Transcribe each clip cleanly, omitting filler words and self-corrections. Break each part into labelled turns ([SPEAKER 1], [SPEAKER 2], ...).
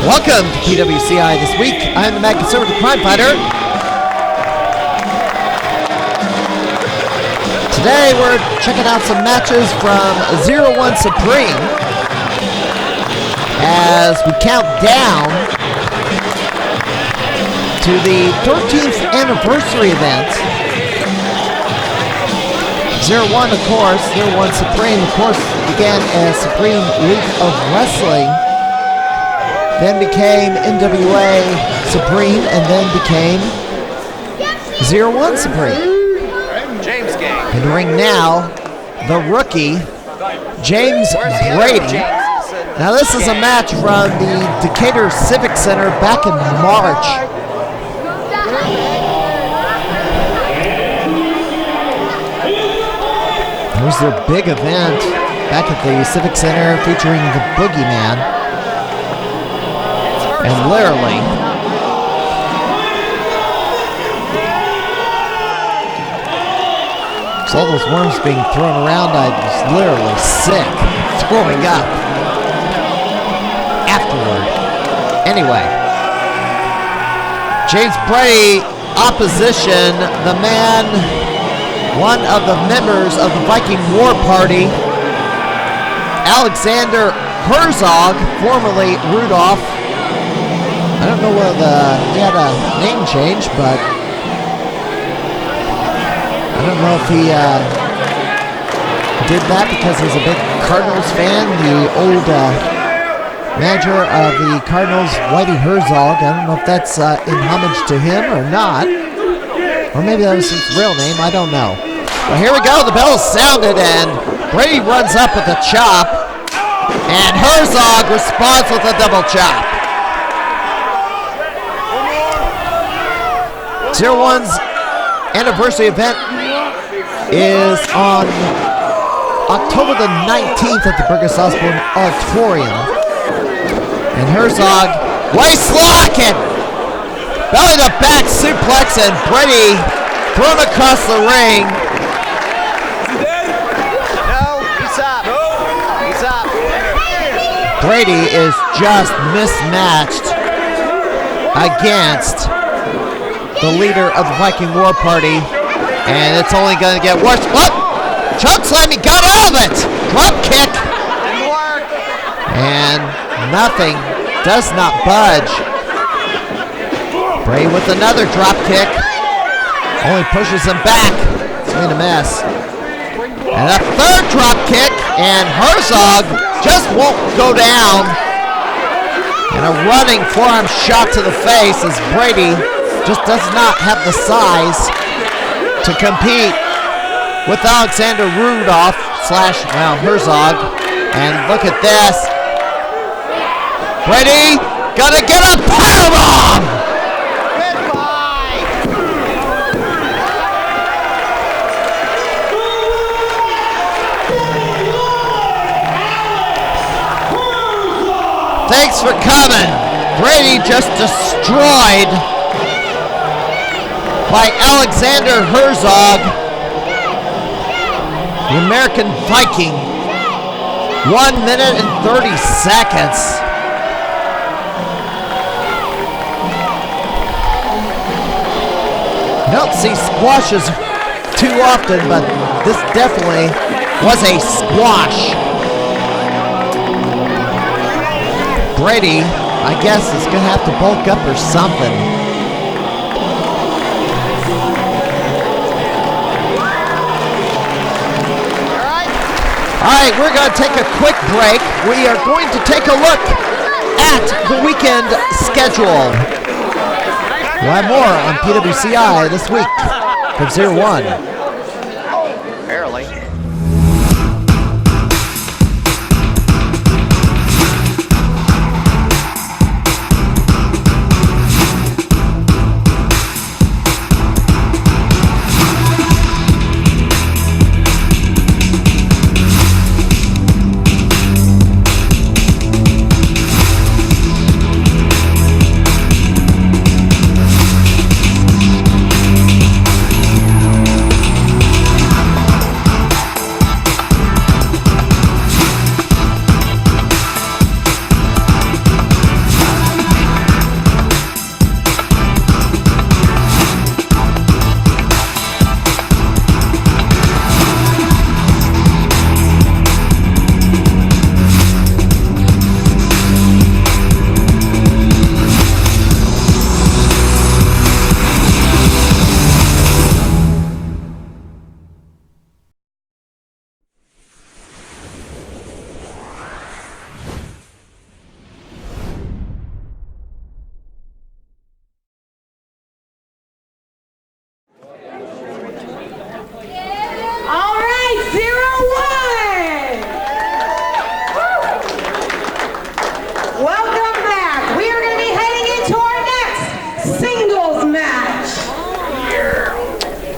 [SPEAKER 1] Welcome to PWCI this week. I'm the Mad Conservative Crime Fighter. Today we're checking out some matches from 01 Supreme as we count down to the 13th anniversary event. 01, of course, 01 Supreme, of course, began as Supreme League of Wrestling, then became NWA Supreme, and then became 01 Supreme.
[SPEAKER 2] James Gang.
[SPEAKER 1] In the ring now, the rookie, James Brady. Now this is a match from the Decatur Civic Center back in March. It was their big event back at the Civic Center featuring the Boogeyman. And literally, so all those worms being thrown around, I was literally sick, throwing up afterward. Anyway, James Brady, opposition, the man, one of the members of the Viking War Party, Alexander Herzog, formerly Rudolph. I don't know whether he had a name change, but I don't know if he did that because he's a big Cardinals fan. The old manager of the Cardinals, Whitey Herzog. I don't know if that's in homage to him or not. Or maybe that was his real name. I don't know. But here we go. The bell sounded and Brady runs up with a chop. And Herzog responds with a double chop. 01's anniversary event is on October the 19th at the Burgess Osborne Auditorium. And Herzog, waist lock and belly to back suplex, and Brady thrown across the ring.
[SPEAKER 2] No, he's up. He's up.
[SPEAKER 1] Brady is just mismatched against the leader of the Viking War Party, and it's only going to get worse. What? Choke slam, he got out of it! Drop kick!
[SPEAKER 2] Didn't work.
[SPEAKER 1] And nothing, does not budge. Brady with another drop kick, only pushes him back. It's been a mess. And a third drop kick, and Herzog just won't go down. And a running forearm shot to the face as Brady just does not have the size to compete with Alexander Rudolph / Herzog. And look at this. Brady gonna get a powerbomb!
[SPEAKER 2] Goodbye.
[SPEAKER 1] Thanks for coming. Brady just destroyed by Alexander Herzog, the American Viking. 1 minute and 30 seconds. I don't see squashes too often, but this definitely was a squash. Brady, I guess, is going to have to bulk up or something. All right, we're going to take a quick break. We are going to take a look at the weekend schedule. We'll have more on PWCI this week from 01.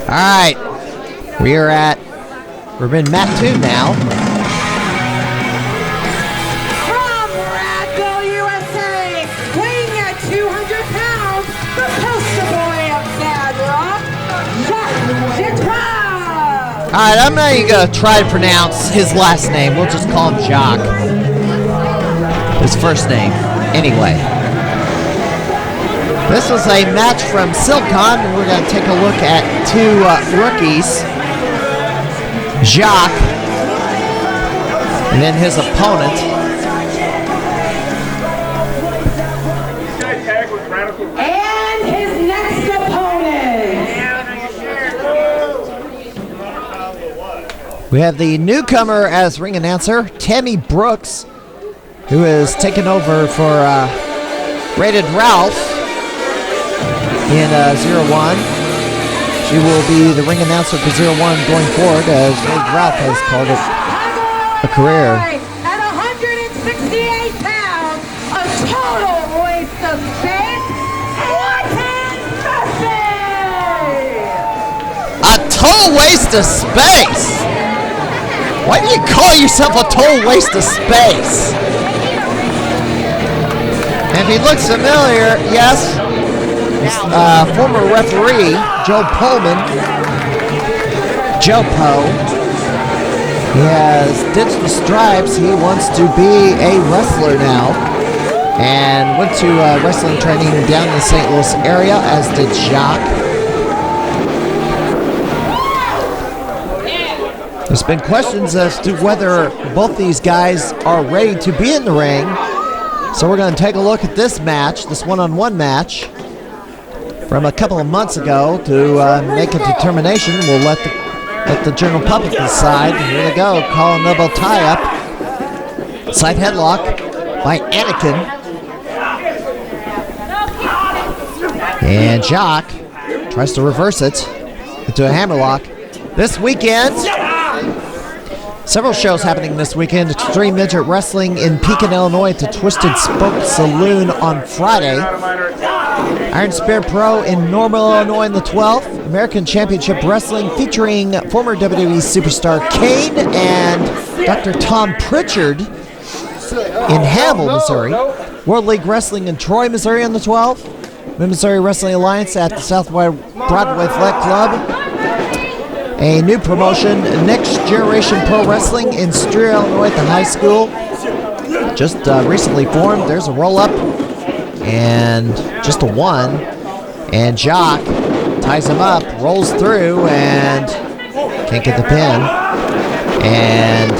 [SPEAKER 1] All right, we're in mat 2 now.
[SPEAKER 3] From Radville, USA, weighing at 200 pounds, the poster boy of Mad Rock, Jacques Jetra.
[SPEAKER 1] All right, I'm not even gonna try to pronounce his last name. We'll just call him Jacques. His first name, anyway. This was a match from Silicon, and we're going to take a look at 2 rookies, Jacques, and then his opponent.
[SPEAKER 3] And his next opponent.
[SPEAKER 1] We have the newcomer as ring announcer, Tammy Brooks, who is taking over for Rated Ralph in 0-1. She will be the ring announcer for 0-1 going forward, as Rated Ralph has called it a career.
[SPEAKER 3] At 168 pounds, a total waste of space.
[SPEAKER 1] A total waste of space? Why do you call yourself a total waste of space? And if he looks familiar, yes, former referee Joe Pullman, Joe Poe. He has ditched the stripes. He wants to be a wrestler now, and went to wrestling training down in the St. Louis area, as did Jacques. There's been questions as to whether both these guys are ready to be in the ring. So we're going to take a look at this match, this one-on-one match from a couple of months ago to make a determination. We'll let the general public decide. Here we go. Collar and elbow tie-up. Side headlock by Anakin. And Jacques tries to reverse it into a hammerlock. This weekend, several shows happening this weekend. Extreme Midget Wrestling in Pekin, Illinois at the Twisted Spoke Saloon on Friday. Iron Spear Pro in Normal, Illinois on the 12th. American Championship Wrestling featuring former WWE superstar Kane and Dr. Tom Pritchard in Hannibal, Missouri. World League Wrestling in Troy, Missouri on the 12th. Missouri Wrestling Alliance at the South Broadway Flat Club. A new promotion, Next Generation Pro Wrestling in Streer, Illinois at the high school. Just recently formed. There's a roll-up and just a 1. And Jacques ties him up, rolls through, and can't get the pin. And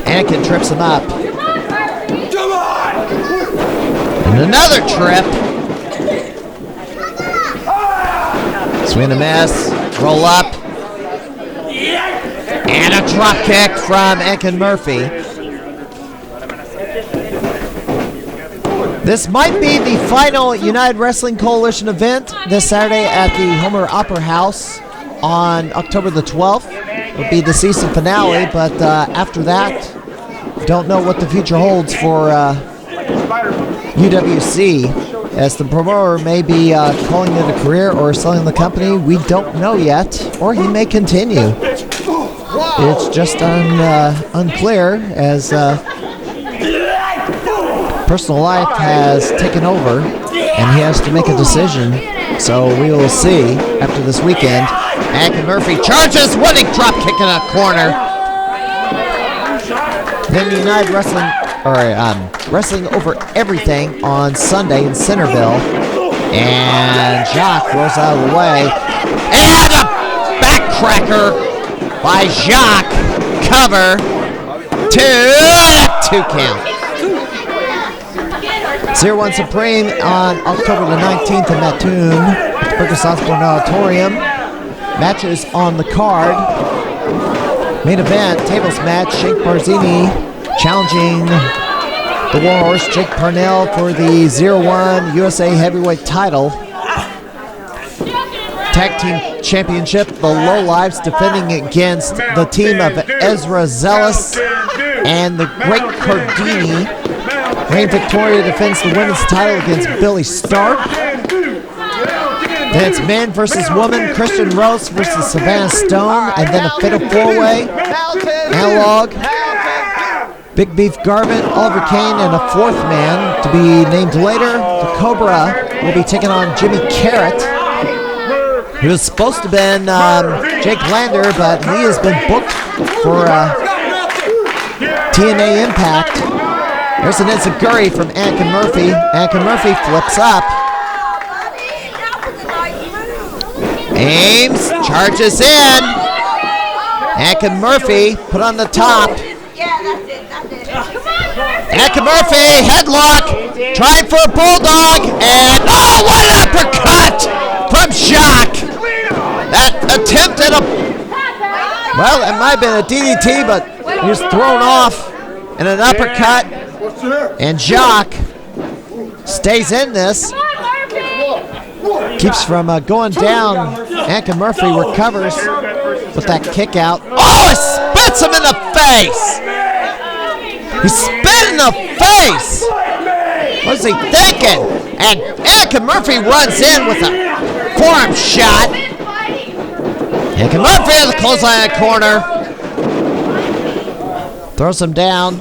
[SPEAKER 1] Anakin trips him up. And another trip. Swing and a miss. Roll up. And a drop kick from Anakin Murphy. This might be the final United Wrestling Coalition event this Saturday at the Homer Opera House on October the 12th. It'll be the season finale, but after that, don't know what the future holds for UWC, as the promoter may be calling it a career or selling the company. We don't know yet, or he may continue. It's just unclear, as personal life has taken over and he has to make a decision. So we will see after this weekend. Anakin Murphy charges, winning drop kick in a corner. Then United Wrestling, Wrestling Over Everything on Sunday in Centerville. And Jacques rolls out of the way. And a backcracker by Jacques. Cover. 2 count. 0-1 Supreme on October the 19th in Mattoon at the Burgess Osborne Auditorium. Matches on the card. Main event, tables match, Jake Barzini challenging the Warhorse, Jake Parnell, for the 0-1 USA Heavyweight title. Tag Team Championship, the Lowlives defending against the team of Ezra Zellis and the Great Cardini. Reign Victoria defends the women's title against Billy Stark. Then it's man versus woman, Christian Rose versus Savannah Stone, and then a fatal four-way, Analog, Big Beef Garvin, Oliver Kane, and a fourth man to be named later. The Cobra will be taking on Jimmy Carrot. He was supposed to have been Jake Lander, but he has been booked for TNA Impact. There's an Enziguri from Anakin Murphy. Anakin Murphy flips up. Aims, charges in. Anakin Murphy put on the top. Anakin Murphy, headlock, trying for a bulldog, and oh, what an uppercut from Jacques. That attempt at a, well, it might have been a DDT, but he was thrown off in an uppercut, and Jacques stays in this. Keeps from going down. Anakin Murphy recovers with that kick out. Oh, it spits him in the face! He spit in the face! What is he thinking? And Anakin Murphy runs in with a forearm shot. Anakin Murphy has a clothesline in the corner. Throws him down.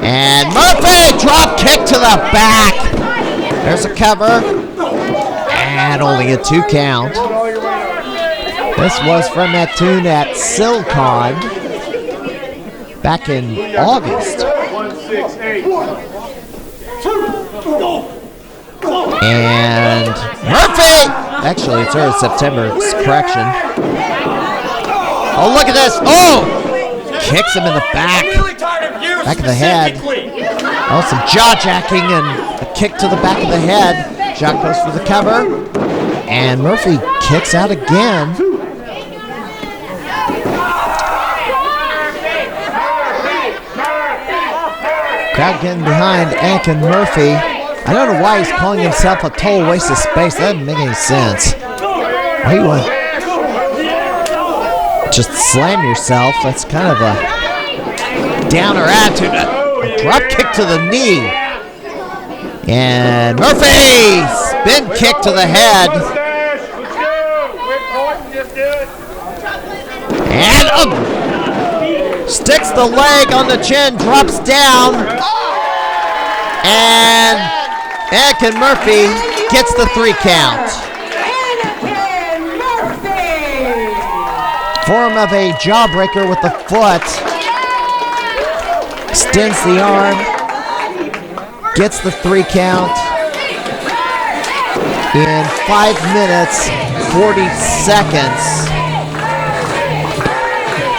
[SPEAKER 1] And Murphy, drop kick to the back. There's a cover. And only a 2 count. This was from that tune at Silicon back in August. And Murphy! Actually, it's early September. It's correction. Oh, look at this. Oh! Kicks him in the back. Back of the head. Oh, some jaw jacking and a kick to the back of the head. Jacques goes for the cover, and Murphy kicks out again. Crowd getting behind Anakin Murphy. I don't know why he's calling himself a total waste of space. That doesn't make any sense. Why you want just slam yourself? That's kind of a downer attitude. A drop kick to the knee. And Murphy, spin kick to the head. And sticks the leg on the chin, drops down. And Anakin Murphy gets the 3 count. Form of a jawbreaker with the foot. Extends the arm. Gets the 3 count in 5 minutes, 40 seconds.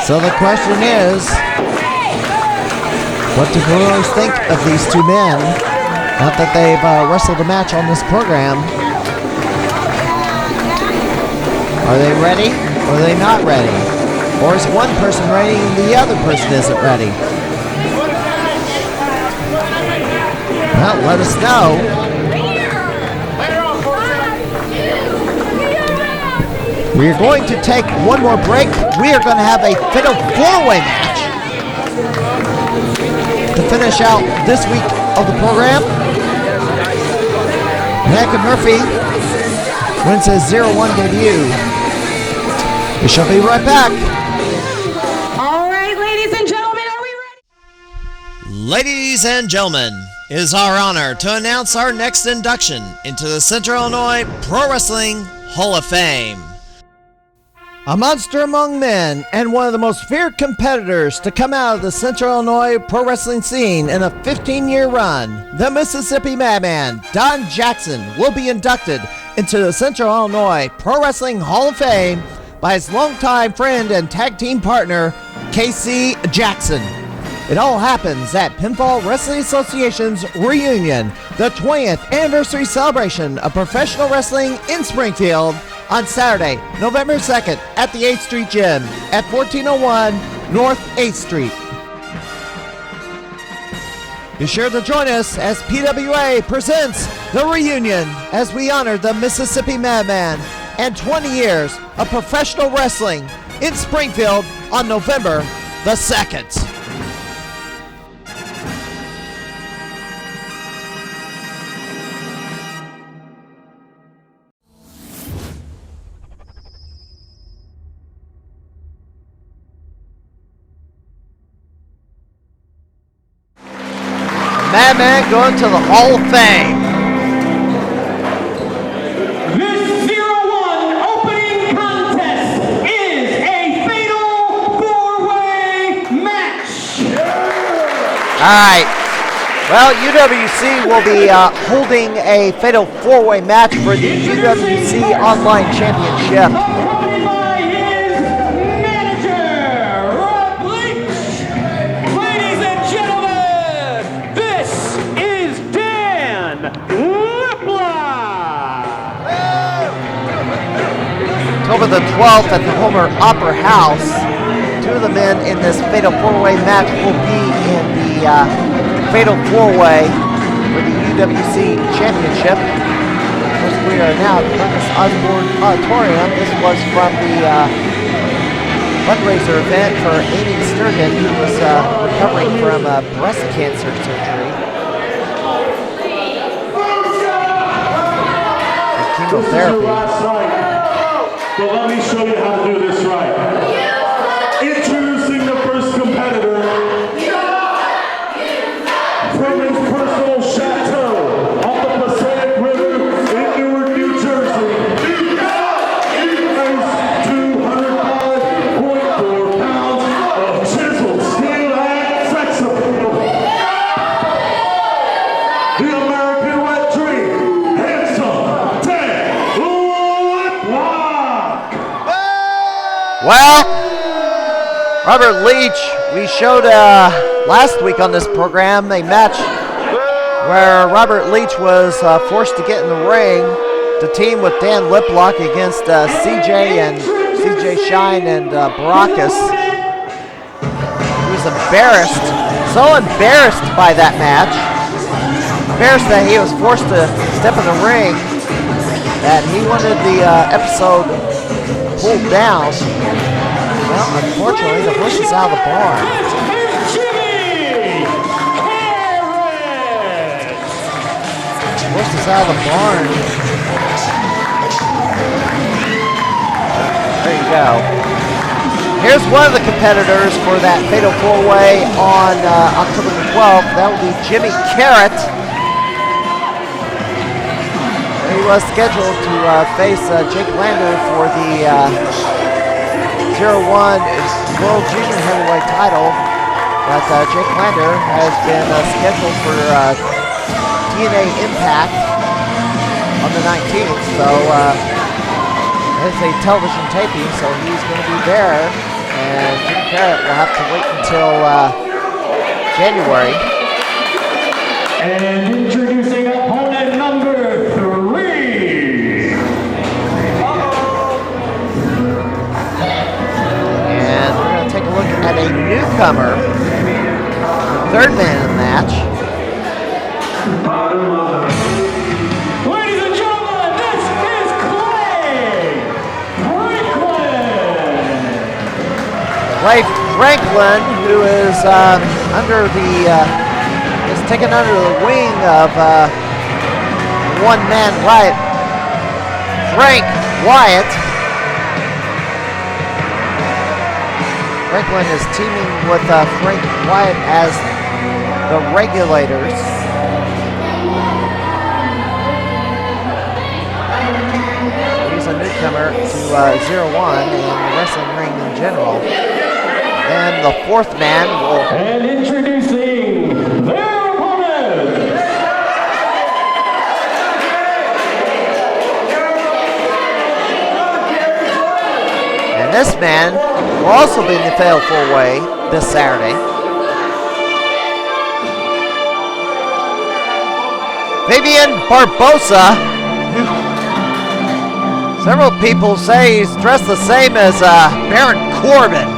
[SPEAKER 1] So the question is, what do we think of these 2 men? Not that they've wrestled a match on this program. Are they ready or are they not ready? Or is one person ready and the other person isn't ready? Well, let us know. We are going to take one more break. We are going to have a fatal 4-way match to finish out this week of the program. Anakin Murphy wins his 0-1 debut. We shall be right back.
[SPEAKER 3] All right, ladies and gentlemen, are we ready?
[SPEAKER 1] Ladies and gentlemen, it is our honor to announce our next induction into the Central Illinois Pro Wrestling Hall of Fame. A monster among men and one of the most feared competitors to come out of the Central Illinois pro wrestling scene in a 15-year run, the Mississippi Madman, Don Jackson, will be inducted into the Central Illinois Pro Wrestling Hall of Fame by his longtime friend and tag team partner, Casey Jackson. It all happens at Pinfall Wrestling Association's reunion, the 20th anniversary celebration of professional wrestling in Springfield, on Saturday, November 2nd at the 8th Street Gym at 1401 North 8th Street. Be sure to join us as PWA presents the reunion as we honor the Mississippi Madman and 20 years of professional wrestling in Springfield on November the 2nd. Madman going to the Hall of Fame.
[SPEAKER 4] This 0-1 opening contest is a fatal four-way match.
[SPEAKER 1] All right. Well, UWC will be holding a fatal four-way match for the UWC Online Championship.
[SPEAKER 4] Accompanied by his manager, Rob Leach. Ladies and gentlemen, this is Dan Lipla.
[SPEAKER 1] October the 12th at the Homer Opera House. Two of the men in this fatal four-way match will be in the fatal four-way for the UWC Championship. Of course, we are now at the Curtis Osborne Auditorium. This was from the fundraiser event for Amy Sturgeon, who was recovering from breast cancer surgery. And chemotherapy.
[SPEAKER 5] Last night, but let me show you how to do this right. Introducing the first competitor from his personal chateau off the Passaic River in Newark, New Jersey. He weighs 205.4 pounds of chiseled steel and sex appeal. The American wet dream, handsome Dan Liplock.
[SPEAKER 1] Well, Robert Leach, we showed last week on this program a match where Robert Leach was forced to get in the ring to team with Dan Liplock against CJ Shine and Baracus. He was embarrassed, so embarrassed by that match, embarrassed that he was forced to step in the ring, that he wanted the episode pulled down. Well, unfortunately, the horse is out of the barn. The horse is out of the barn. There you go. Here's one of the competitors for that fatal four-way on October the 12th. That will be Jimmy Carrot. He was scheduled to face Jake Lander for the 0-1 World Junior Heavyweight title, but Jake Lander has been scheduled for TNA Impact on the 19th, so it's a television taping, so he's going to be there, and Jim Carrot will have to wait until January.
[SPEAKER 4] And introducing opponent number 3.
[SPEAKER 1] And we're going to take a look at a newcomer, the third man in the match.
[SPEAKER 4] Ladies and gentlemen, this is Clay
[SPEAKER 1] Franklin, who is taken under the wing of one-man Wyatt, Frank Wyatt. Franklin is teaming with Frank Wyatt as the Regulators. He's a newcomer to 0-1 and the wrestling ring in general. And the fourth man will...
[SPEAKER 4] And introducing their opponent.
[SPEAKER 1] And this man will also be in the fatal four-way this Saturday. Fabian Barbosa, who several people say he's dressed the same as Baron Corbin.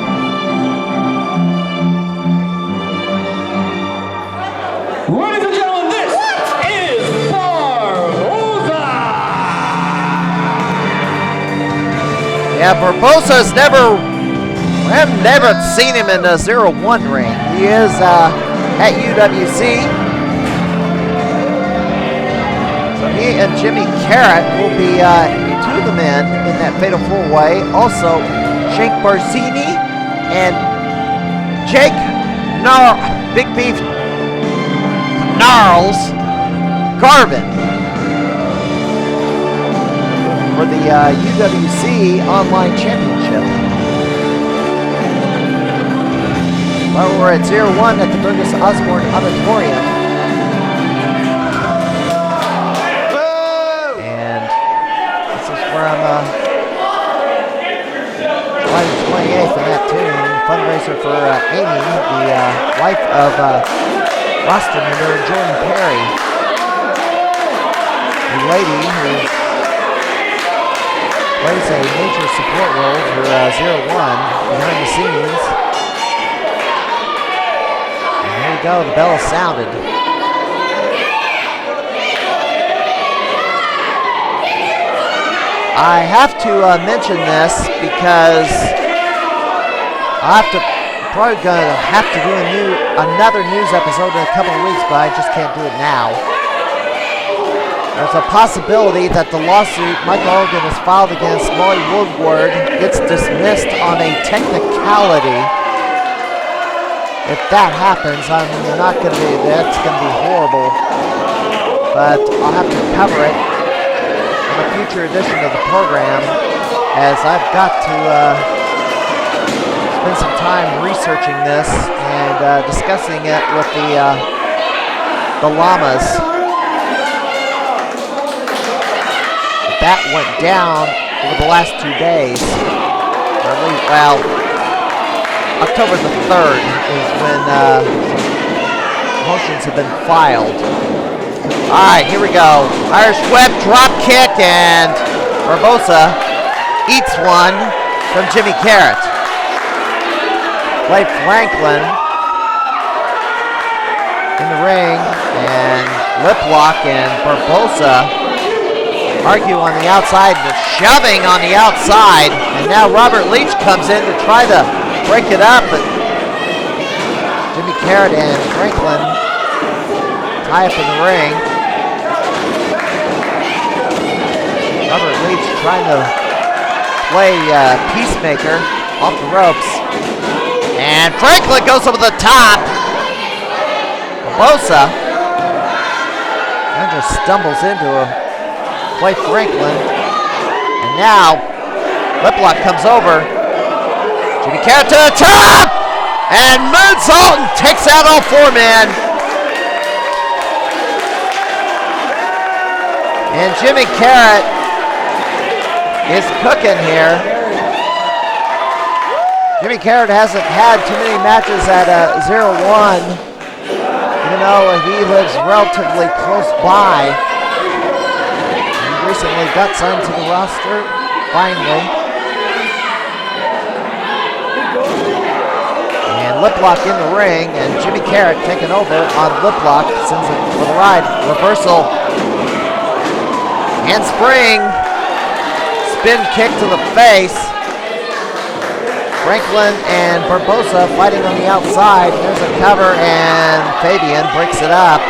[SPEAKER 4] Ladies and gentlemen, this is Barbosa.
[SPEAKER 1] Yeah, Barbosa's we have never seen him in a 0-1 ring. He is at UWC. So he and Jimmy Carrot will be two of the men in that fatal four-way. Also, Shank Barzini and Jake Big Beef Charles Garvin for the UWC Online Championship. Well, we're at 0-1 at the Burgess Osborne Auditorium. And this is where I'm July 28th in that tune. Fundraiser for Amy, the wife of roster member Jordan Perry. A lady who plays a major support role for 0-1 behind the scenes. And here we go, the bell is sounded. I have to mention this because probably gonna have to do another news episode in a couple of weeks, but I just can't do it now. There's a possibility that the lawsuit Mike Hogan has filed against Molly Woodward gets dismissed on a technicality. If that happens, that's gonna be horrible. But I'll have to cover it in a future edition of the program, as I've got to spend some time researching this and discussing it with the llamas. That went down over the last 2 days. Or at least, well, October the 3rd is when motions have been filed. All right, here we go. Irish whip, drop kick, and Barbosa eats one from Jimmy Carrot. Blake Franklin in the ring, and lip lock, and Barbosa argue on the outside, and shoving on the outside, and now Robert Leach comes in to try to break it up, but Jimmy Carrot and Franklin tie up in the ring. Robert Leach trying to play peacemaker off the ropes. And Franklin goes over the top. Barbosa and just stumbles into Blake Franklin. And now Liplock comes over. Jimmy Carrot to the top. And moonsault and takes out all four men. And Jimmy Carrot is cooking here. Jimmy Carrot hasn't had too many matches at 0-1, even though he lives relatively close by. He recently got signed to the roster, finally. And Liplock in the ring, and Jimmy Carrot taking over on Liplock, sends it for the ride. Reversal. Handspring. Spin kick to the face. Franklin and Barbosa fighting on the outside. There's a cover, and Fabian breaks it up.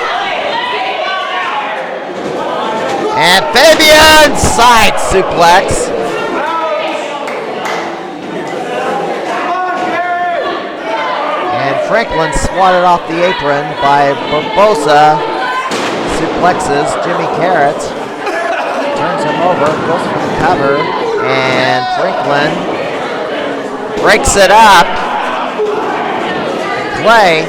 [SPEAKER 1] And Fabian side suplex. And Franklin swatted off the apron by Barbosa. Suplexes Jimmy Carrot. Turns him over, goes for the cover, and Franklin breaks it up. Clay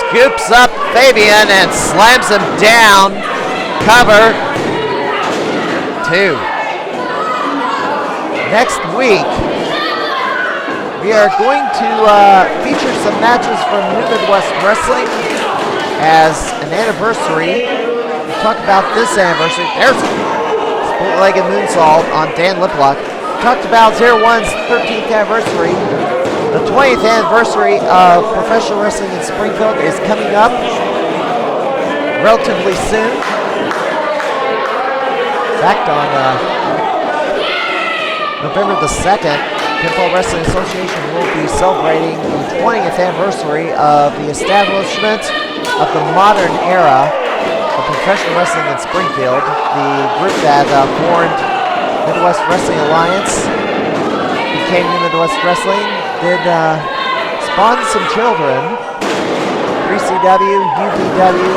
[SPEAKER 1] scoops up Fabian and slams him down. Cover. 2. Next week, we are going to feature some matches from New Midwest Wrestling as an anniversary. We'll talk about this anniversary. There's a split-legged moonsault on Dan Liplock. Talked about 0-1's 13th anniversary. The 20th anniversary of professional wrestling in Springfield is coming up relatively soon. In fact, on November the 2nd, Pinfall Wrestling Association will be celebrating the 20th anniversary of the establishment of the modern era of professional wrestling in Springfield. The group that formed Midwest Wrestling Alliance, became New Midwest Wrestling, did spawn some children. 3 PW, UPW,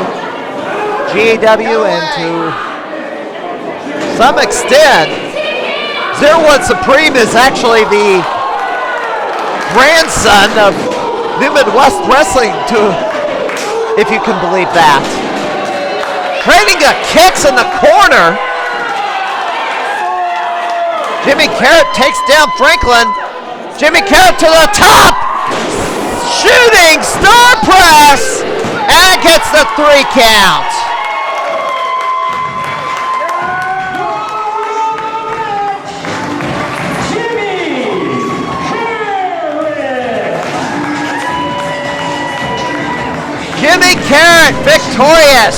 [SPEAKER 1] GAW, and to some extent, 01 Supreme is actually the grandson of New Midwest Wrestling, if you can believe that. Trading the kicks in the corner. Jimmy Carrot takes down Franklin. Jimmy Carrot to the top. Shooting star press. And gets the 3 count. Jimmy Carrot victorious.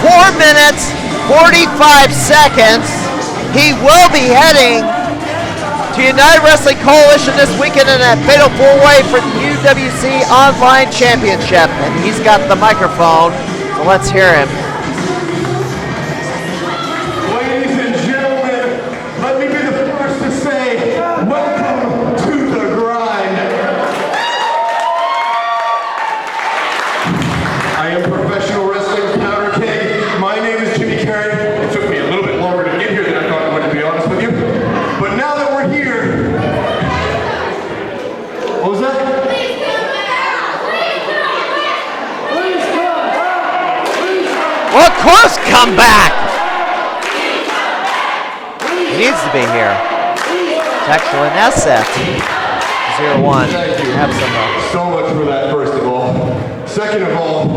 [SPEAKER 1] 4 minutes, 45 seconds. He will be heading to United Wrestling Coalition this weekend in a fatal 4-way for the UWC Online Championship. And he's got the microphone, so let's hear him.
[SPEAKER 5] Ladies and gentlemen, let me be the first to say, welcome to the grind. I am professional wrestling powder keg. My name is Jimmy Carrot. It took me a little bit longer to get here than I thought it would, to be honest with you. But now that we're here, what was that?
[SPEAKER 1] Well, of course, come back. He needs to be here. It's actually an asset. 01.
[SPEAKER 5] Thank you.
[SPEAKER 1] Have some
[SPEAKER 5] So much for that, first of all. Second of all,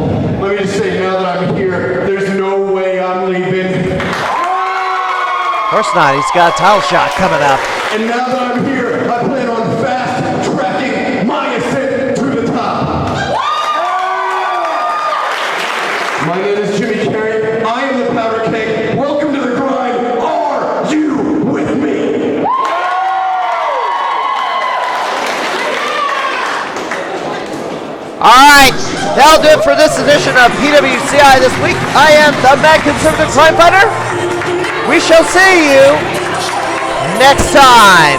[SPEAKER 5] let me just say, now that I'm here, there's no way I'm leaving.
[SPEAKER 1] Of course not. He's got a title shot coming up.
[SPEAKER 5] And now that I'm here, I plan on fast tracking my ascent to the top. My name is Jimmy Carrot. I am the powder keg. Welcome to the grind. Are you with me?
[SPEAKER 1] All right, that'll do it for this edition of PWCI this week. I am the Mad Conservative Crime Fighter. We shall see you next time.